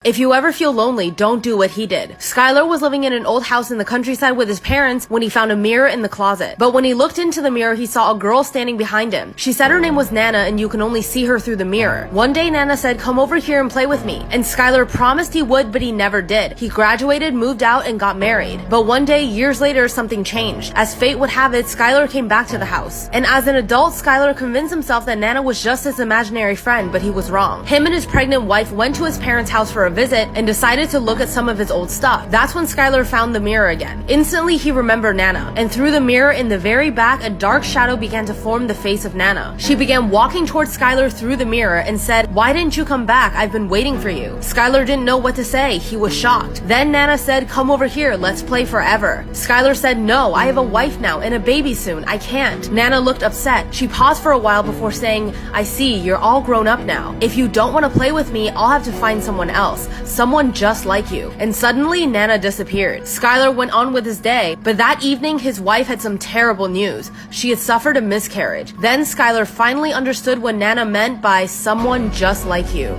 If you ever feel lonely, don't do what he did. Skylar was living in an old house in the countryside with his parents when he found a mirror in the closet. But when he looked into the mirror, he saw a girl standing behind him. She said her name was Nana and you can only see her through the mirror. One day Nana said, "Come over here and play with me." And Skylar promised he would, but he never did. He graduated, moved out, and got married. But one day, years later, something changed. As fate would have it, Skylar came back to the house. And as an adult, Skylar convinced himself that Nana was just his imaginary friend, but he was wrong. Him and his pregnant wife went to his parents' house for a visit and decided to look at some of his old stuff. That's when Skylar found the mirror again. Instantly, he remembered Nana. And through the mirror in the very back, a dark shadow began to form the face of Nana. She began walking towards Skylar through the mirror and said, "Why didn't you come back? I've been waiting for you." Skylar didn't know what to say. He was shocked. Then Nana said, "Come over here. Let's play forever." Skylar said, "No, I have a wife now and a baby soon. I can't." Nana looked upset. She paused for a while before saying, "I see, you're all grown up now. If you don't want to play with me, I'll have to find someone else. Someone just like you." And suddenly, Nana disappeared. Skylar went on with his day, but that evening, his wife had some terrible news. She had suffered a miscarriage. Then Skylar finally understood what Nana meant by someone just like you.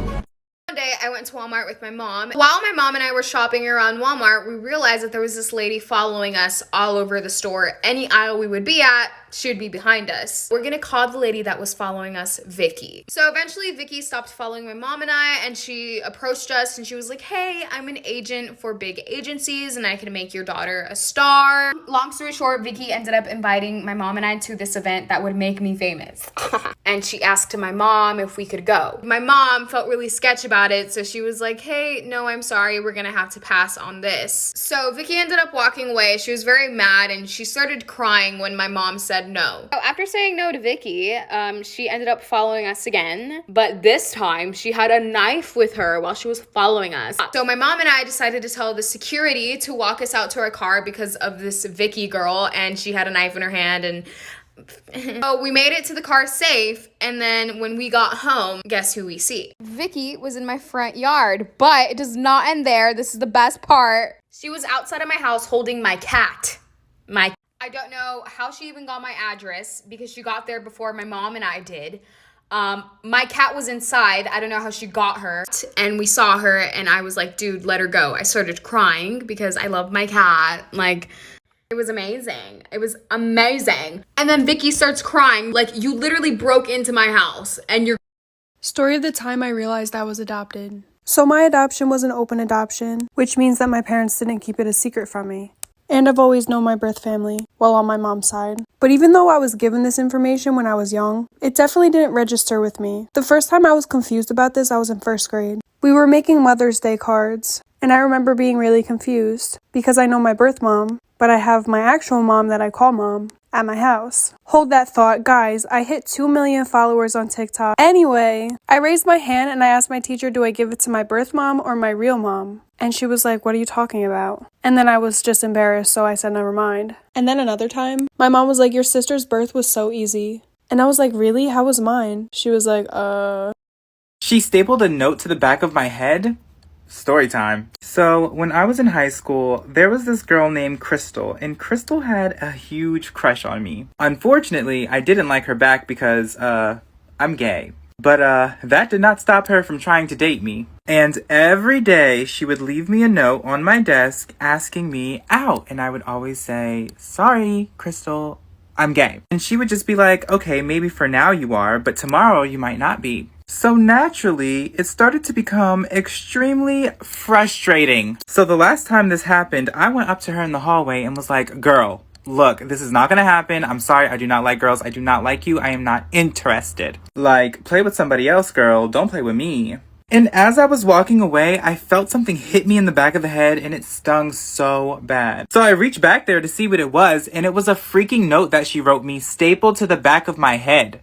One day I went to Walmart with my mom. While my mom and I were shopping around Walmart, we realized that there was this lady following us all over the store. Any aisle we would be at, she would be behind us. We're gonna call the lady that was following us Vicky. So eventually Vicky stopped following my mom and I, and she approached us and she was like, "Hey, I'm an agent for big agencies and I can make your daughter a star." Long story short, Vicky ended up inviting my mom and I to this event that would make me famous. And she asked my mom if we could go. My mom felt really sketch about it, so she was like, "Hey, no, I'm sorry, we're gonna have to pass on this." So Vicky ended up walking away. She was very mad and she started crying when my mom said no. So after saying no to Vicky, she ended up following us again, but this time she had a knife with her while she was following us. So my mom and I decided to tell the security to walk us out to our car because of this Vicky girl, and she had a knife in her hand. And so we made it to the car safe, and then when we got home, guess who we see? Vicky was in my front yard, but it does not end there. This is the best part. She was outside of my house holding my cat. I don't know how she even got my address because she got there before my mom and I did. My cat was inside. I don't know how she got her. And we saw her and I was like, "Dude, let her go." I started crying because I love my cat. Like, it was amazing. It was amazing. And then Vicky starts crying. Like, "You literally broke into my house and you're..." Story of the time I realized I was adopted. So my adoption was an open adoption, which means that my parents didn't keep it a secret from me. And I've always known my birth family, well, on my mom's side. But even though I was given this information when I was young, it definitely didn't register with me. The first time I was confused about this, I was in first grade. We were making Mother's Day cards, and I remember being really confused because I know my birth mom, but I have my actual mom that I call mom at my house. Hold that thought, guys. I hit 2 million followers on TikTok. Anyway, I raised my hand and I asked my teacher, do I give it to my birth mom or my real mom? And she was like, "What are you talking about?" And then I was just embarrassed, so I said, "Never mind." And then another time, my mom was like, "Your sister's birth was so easy." And I was like, "Really? How was mine?" She was like, She stapled a note to the back of my head? Story time. So, when I was in high school, there was this girl named Crystal, and Crystal had a huge crush on me. Unfortunately, I didn't like her back because, I'm gay. But, that did not stop her from trying to date me. And every day, she would leave me a note on my desk asking me out. And I would always say, "Sorry, Crystal, I'm gay." And she would just be like, "Okay, maybe for now you are, but tomorrow you might not be." So naturally, it started to become extremely frustrating. So the last time this happened, I went up to her in the hallway and was like, "Girl, look, this is not gonna happen. I'm sorry, I do not like girls. I do not like you. I am not interested. Like, play with somebody else, girl. Don't play with me." And as I was walking away, I felt something hit me in the back of the head and it stung so bad. So I reached back there to see what it was, and it was a freaking note that she wrote me stapled to the back of my head.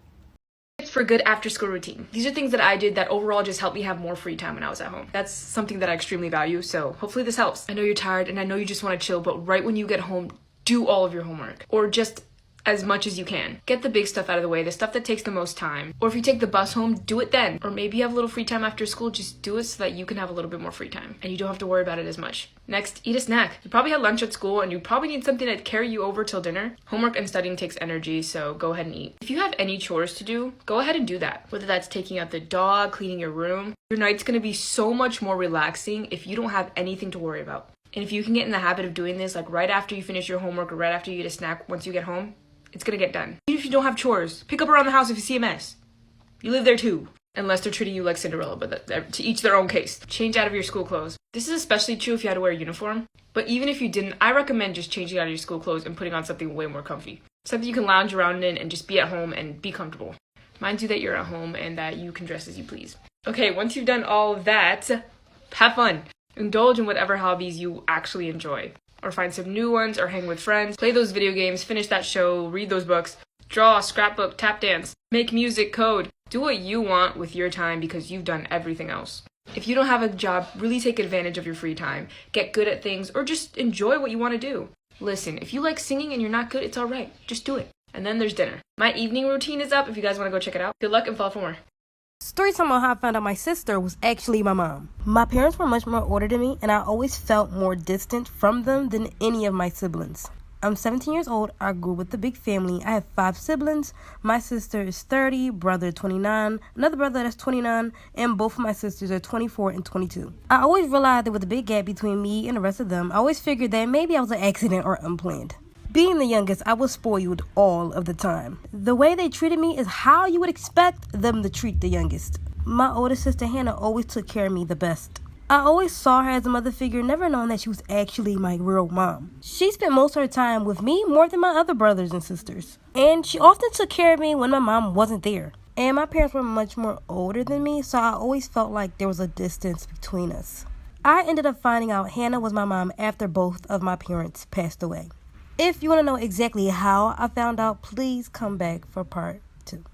For good after school routine. These are things that I did that overall just helped me have more free time when I was at home. That's something that I extremely value, so hopefully this helps. I know you're tired and I know you just want to chill, but right when you get home, do all of your homework. Or just as much as you can. Get the big stuff out of the way, the stuff that takes the most time. Or if you take the bus home, do it then. Or maybe you have a little free time after school, just do it so that you can have a little bit more free time and you don't have to worry about it as much. Next, eat a snack. You probably had lunch at school and you probably need something to carry you over till dinner. Homework and studying takes energy, so go ahead and eat. If you have any chores to do, go ahead and do that. Whether that's taking out the dog, cleaning your room, your night's gonna be so much more relaxing if you don't have anything to worry about. And if you can get in the habit of doing this, like right after you finish your homework or right after you get a snack once you get home, it's gonna get done. Even if you don't have chores, pick up around the house if you see a mess. You live there too. Unless they're treating you like Cinderella, but to each their own case. Change out of your school clothes. This is especially true if you had to wear a uniform. But even if you didn't, I recommend just changing out of your school clothes and putting on something way more comfy. Something you can lounge around in and just be at home and be comfortable. Mind you that you're at home and that you can dress as you please. Okay, once you've done all of that, have fun. Indulge in whatever hobbies you actually enjoy. Or find some new ones, or hang with friends. Play those video games, finish that show, read those books. Draw, scrapbook, tap dance. Make music, code. Do what you want with your time because you've done everything else. If you don't have a job, really take advantage of your free time. Get good at things, or just enjoy what you want to do. Listen, if you like singing and you're not good, it's alright. Just do it. And then there's dinner. My evening routine is up if you guys want to go check it out. Good luck and follow for more. Story time on how I found out my sister was actually my mom. My parents were much more older than me, and I always felt more distant from them than any of my siblings. I'm 17 years old. I grew with a big family. I have 5 siblings. My sister is 30, brother 29, another brother that's 29, and both of my sisters are 24 and 22. I always realized there was a big gap between me and the rest of them. I always figured that maybe I was an accident or unplanned. Being the youngest, I was spoiled all of the time. The way they treated me is how you would expect them to treat the youngest. My older sister Hannah always took care of me the best. I always saw her as a mother figure, never knowing that she was actually my real mom. She spent most of her time with me more than my other brothers and sisters. And she often took care of me when my mom wasn't there. And my parents were much more older than me, so I always felt like there was a distance between us. I ended up finding out Hannah was my mom after both of my parents passed away. If you want to know exactly how I found out, please come back for part 2.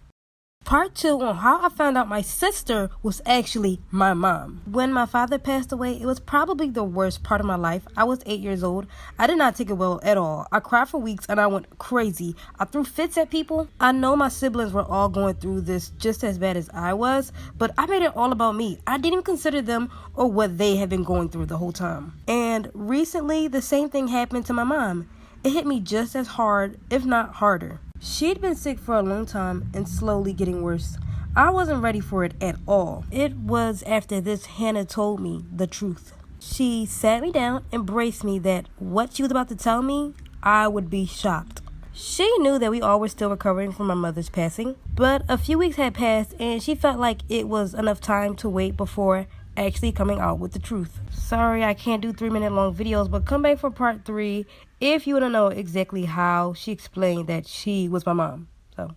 Part 2 on how I found out my sister was actually my mom. When my father passed away, it was probably the worst part of my life. I was 8 years old. I did not take it well at all. I cried for weeks and I went crazy. I threw fits at people. I know my siblings were all going through this just as bad as I was, but I made it all about me. I didn't even consider them or what they had been going through the whole time. And recently, the same thing happened to my mom. It hit me just as hard, if not harder. She'd been sick for a long time and slowly getting worse. I wasn't ready for it at all. It was after this Hannah told me the truth. She sat me down and braced me that what she was about to tell me, I would be shocked. She knew that we all were still recovering from my mother's passing, but a few weeks had passed and she felt like it was enough time to wait before actually coming out with the truth. Sorry, I can't do 3-minute long videos, but come back for part 3 if you want to know exactly how she explained that she was my mom. So,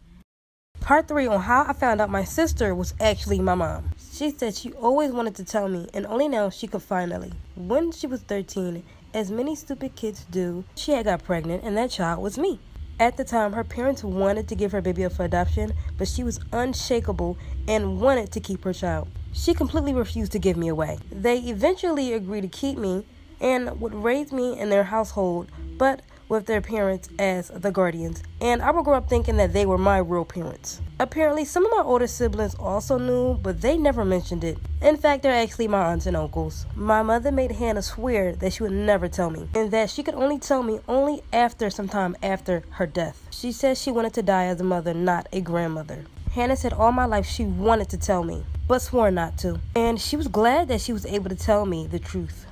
part 3 on how I found out my sister was actually my mom. She said she always wanted to tell me, and only now she could finally. When she was 13, as many stupid kids do, she had got pregnant, and that child was me. At the time, her parents wanted to give her baby up for adoption, but she was unshakable and wanted to keep her child. She completely refused to give me away. They eventually agreed to keep me and would raise me in their household, but with their parents as the guardians. And I would grow up thinking that they were my real parents. Apparently, some of my older siblings also knew, but they never mentioned it. In fact, they're actually my aunts and uncles. My mother made Hannah swear that she would never tell me, and that she could only tell me only some time after her death. She said she wanted to die as a mother, not a grandmother. Hannah said all my life she wanted to tell me, but swore not to. And she was glad that she was able to tell me the truth.